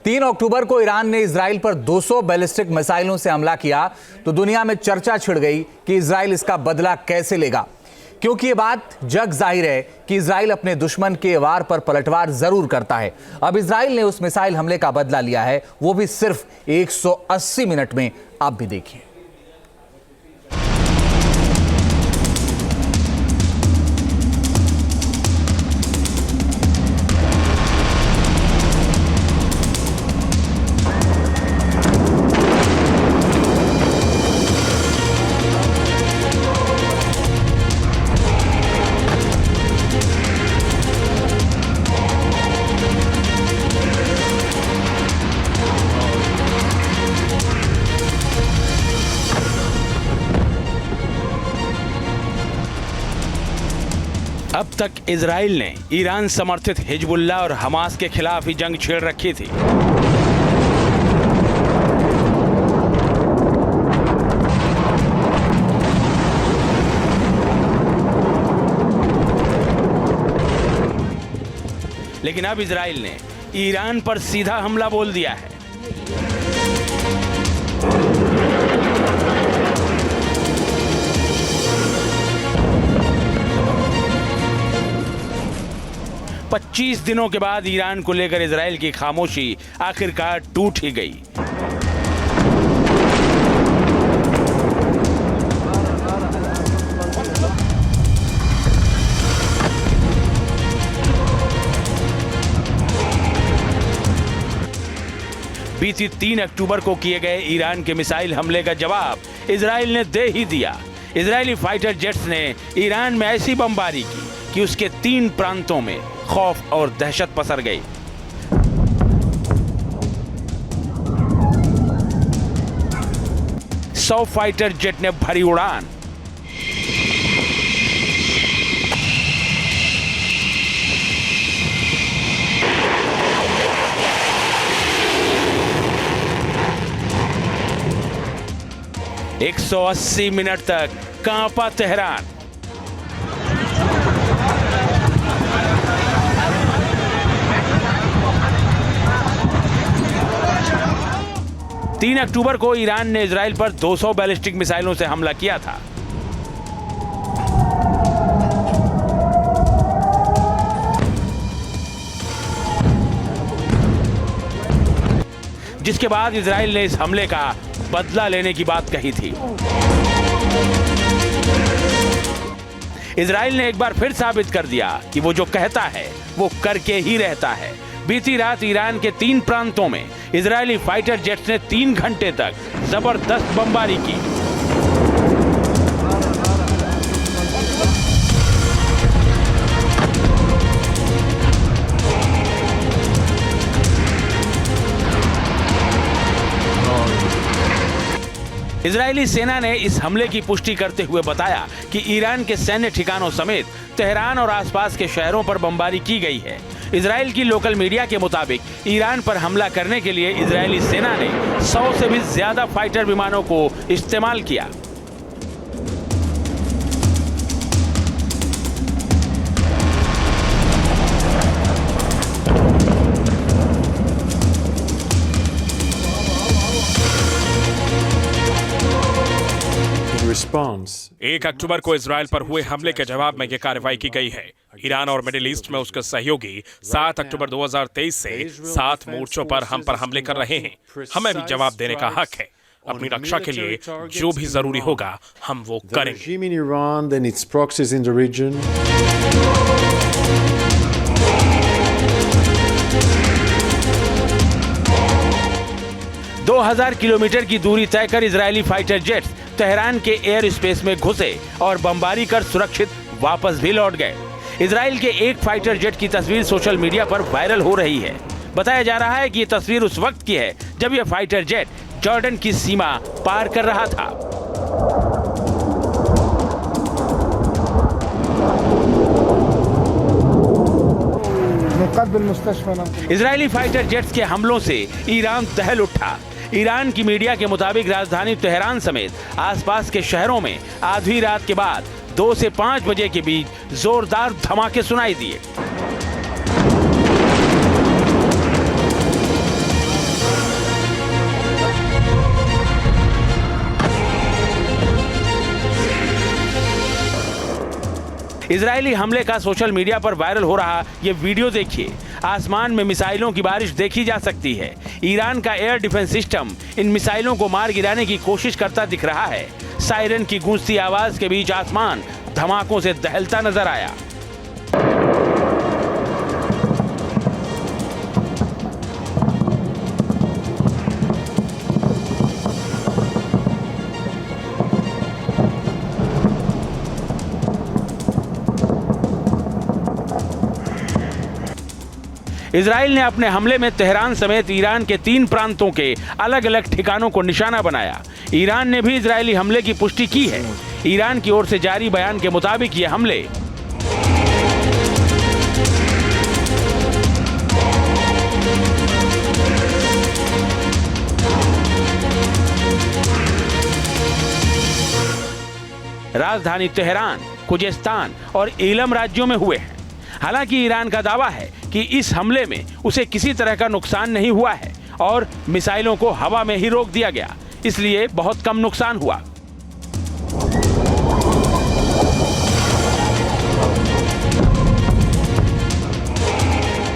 3 अक्टूबर को ईरान ने इजराइल पर 200 बैलिस्टिक मिसाइलों से हमला किया तो दुनिया में चर्चा छिड़ गई कि इजराइल इसका बदला कैसे लेगा, क्योंकि ये बात जग जाहिर है कि इजराइल अपने दुश्मन के वार पर पलटवार जरूर करता है। अब इजराइल ने उस मिसाइल हमले का बदला लिया है, वो भी सिर्फ 180 मिनट में। आप भी देखिए। अब तक इजराइल ने ईरान समर्थित हिजबुल्लाह और हमास के खिलाफ ही जंग छेड़ रखी थी। लेकिन अब इजराइल ने ईरान पर सीधा हमला बोल दिया है। पच्चीस दिनों के बाद ईरान को लेकर इजराइल की खामोशी आखिरकार टूट ही गई। बीती 3 अक्टूबर को किए गए ईरान के मिसाइल हमले का जवाब इजराइल ने दे ही दिया। इजरायली फाइटर जेट्स ने ईरान में ऐसी बमबारी की कि उसके 3 प्रांतों में खौफ और दहशत पसर गई। सौ फाइटर जेट ने भरी उड़ान। एक 180 मिनट तक कांपा तेहरान। तीन अक्टूबर को ईरान ने इजराइल पर 200 बैलिस्टिक मिसाइलों से हमला किया था। जिसके बाद इजराइल ने इस हमले का बदला लेने की बात कही थी। इजराइल ने एक बार फिर साबित कर दिया कि वो जो कहता है वो करके ही रहता है। बीती रात ईरान के 3 प्रांतों में इजरायली फाइटर जेट्स ने 3 घंटे तक जबरदस्त बमबारी की। इजरायली सेना ने इस हमले की पुष्टि करते हुए बताया कि ईरान के सैन्य ठिकानों समेत तेहरान और आसपास के शहरों पर बमबारी की गई है। इजराइल की लोकल मीडिया के मुताबिक ईरान पर हमला करने के लिए इजरायली सेना ने 100 से भी ज्यादा फाइटर विमानों को इस्तेमाल किया। एक अक्टूबर को इजराइल पर हुए हमले के जवाब में यह कार्रवाई की गई है। ईरान और मिडिल ईस्ट में उसके सहयोगी 7 अक्टूबर 2023 से 7 मोर्चों पर हम पर हमले कर रहे हैं। हमें भी जवाब देने का हक है। अपनी रक्षा के लिए जो भी जरूरी होगा हम वो करेंगे। 2000 किलोमीटर की दूरी तय कर इजरायली फाइटर जेट्स तेहरान के एयर स्पेस में घुसे और बमबारी कर सुरक्षित वापस भी लौट गए। इजराइल के एक फाइटर जेट की तस्वीर सोशल मीडिया पर वायरल हो रही है। बताया जा रहा है कि ये तस्वीर उस वक्त की है जब यह फाइटर जेट जॉर्डन की सीमा पार कर रहा था। इजरायली फाइटर जेट्स के हमलों से ईरान दहल उठा। ईरान की मीडिया के मुताबिक राजधानी तेहरान समेत आसपास के शहरों में आधी रात के बाद 2 से 5 बजे के बीच जोरदार धमाके सुनाई दिए। इजरायली हमले का सोशल मीडिया पर वायरल हो रहा ये वीडियो देखिए। आसमान में मिसाइलों की बारिश देखी जा सकती है। ईरान का एयर डिफेंस सिस्टम इन मिसाइलों को मार गिराने की कोशिश करता दिख रहा है। सायरन की गूंजती आवाज के बीच आसमान धमाकों से दहलता नजर आया। इजराइल ने अपने हमले में तेहरान समेत ईरान के 3 प्रांतों के अलग अलग ठिकानों को निशाना बनाया। ईरान ने भी इजरायली हमले की पुष्टि की है। ईरान की ओर से जारी बयान के मुताबिक ये हमले राजधानी तेहरान, खुजेस्तान और इलम राज्यों में हुए हैं। हालांकि ईरान का दावा है कि इस हमले में उसे किसी तरह का नुकसान नहीं हुआ है और मिसाइलों को हवा में ही रोक दिया गया, इसलिए बहुत कम नुकसान हुआ।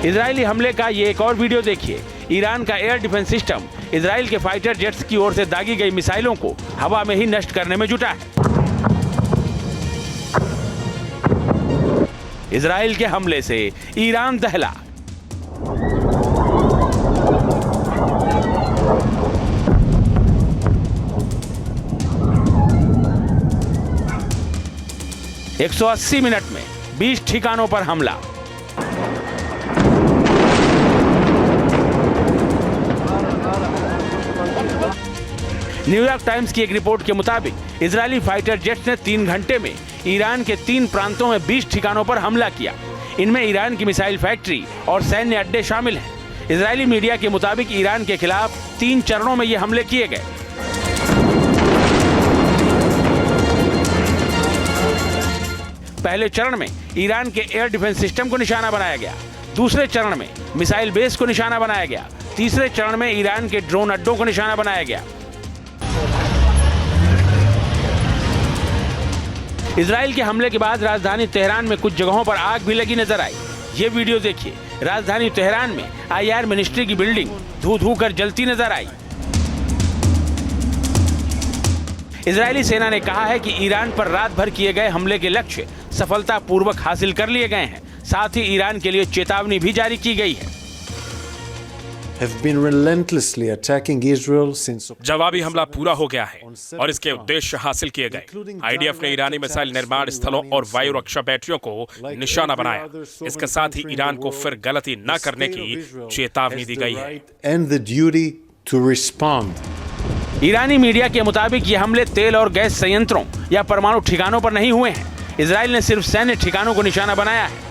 इजरायली हमले का ये एक और वीडियो देखिए। ईरान का एयर डिफेंस सिस्टम इजराइल के फाइटर जेट्स की ओर से दागी गई मिसाइलों को हवा में ही नष्ट करने में जुटा है। इजराइल के हमले से ईरान दहला। एक 180 मिनट में 20 ठिकानों पर हमला। न्यूयॉर्क टाइम्स की एक रिपोर्ट के मुताबिक इजरायली फाइटर जेट्स ने 3 घंटे में ईरान के 3 प्रांतों में 20 ठिकानों पर हमला किया। इनमें ईरान की मिसाइल फैक्ट्री और सैन्य अड्डे शामिल हैं। इजरायली मीडिया के मुताबिक ईरान के खिलाफ 3 चरणों में ये हमले किए गए। पहले चरण में ईरान के एयर डिफेंस सिस्टम को निशाना बनाया गया। दूसरे चरण में मिसाइल बेस को निशाना बनाया गया। तीसरे चरण में ईरान के ड्रोन अड्डों को निशाना बनाया गया। इजराइल के हमले के बाद राजधानी तेहरान में कुछ जगहों पर आग भी लगी नजर आई। ये वीडियो देखिए। राजधानी तेहरान में आईआर मिनिस्ट्री की बिल्डिंग धू कर जलती नजर आई। इजरायली सेना ने कहा है कि ईरान पर रात भर किए गए हमले के लक्ष्य सफलतापूर्वक हासिल कर लिए गए हैं। साथ ही ईरान के लिए चेतावनी भी जारी की गई है। जवाबी हमला पूरा हो गया है और इसके उद्देश्य हासिल किए गए। आईडीएफ ने ईरानी मिसाइल निर्माण स्थलों और वायु रक्षा बैटरियों को निशाना बनाया। इसके साथ ही ईरान को फिर गलती न करने की चेतावनी दी गई है। ईरानी मीडिया के मुताबिक ये हमले तेल और गैस संयंत्रों या परमाणु ठिकानों पर नहीं हुए हैं। इजराइल ने सिर्फ सैन्य ठिकानों को निशाना बनाया है।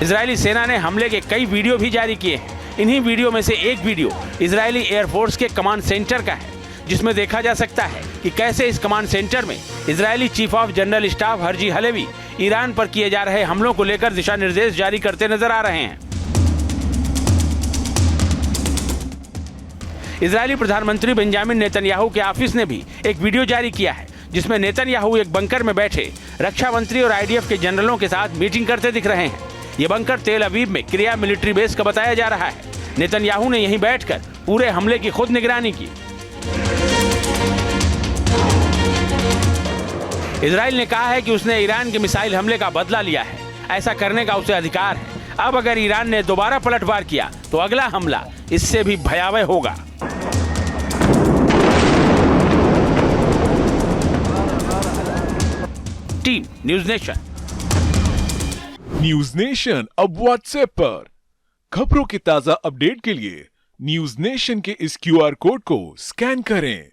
इजरायली सेना ने हमले के कई वीडियो भी जारी किए हैं। इन्हीं वीडियो में से एक वीडियो इजरायली एयरफोर्स के कमांड सेंटर का है, जिसमें देखा जा सकता है कि कैसे इस कमांड सेंटर में Israeli chief of general staff Herzi Halevi Iran पर किए जा रहे हमलों को लेकर दिशा निर्देश जारी करते नजर आ रहे हैं। इजरायली प्रधानमंत्री बेंजामिन नेतन्याहू के ऑफिस ने भी एक वीडियो जारी किया है, जिसमें नेतन्याहू एक बंकर में बैठे रक्षा मंत्री और आईडीएफ के जनरलों के साथ मीटिंग करते दिख रहे हैं। ये बंकर तेल अवीव में क्रिया मिलिट्री बेस का बताया जा रहा है। नेतन्याहू ने यहीं बैठकर पूरे हमले की खुद निगरानी की। इजराइल ने कहा है कि उसने ईरान के मिसाइल हमले का बदला लिया है। ऐसा करने का उसे अधिकार है। अब अगर ईरान ने दोबारा पलटवार किया तो अगला हमला इससे भी भयावह होगा। Team news nation. News nation अब व्हाट्सएप पर खबरों के ताजा अपडेट के लिए न्यूज नेशन के इस क्यूआर कोड को स्कैन करें।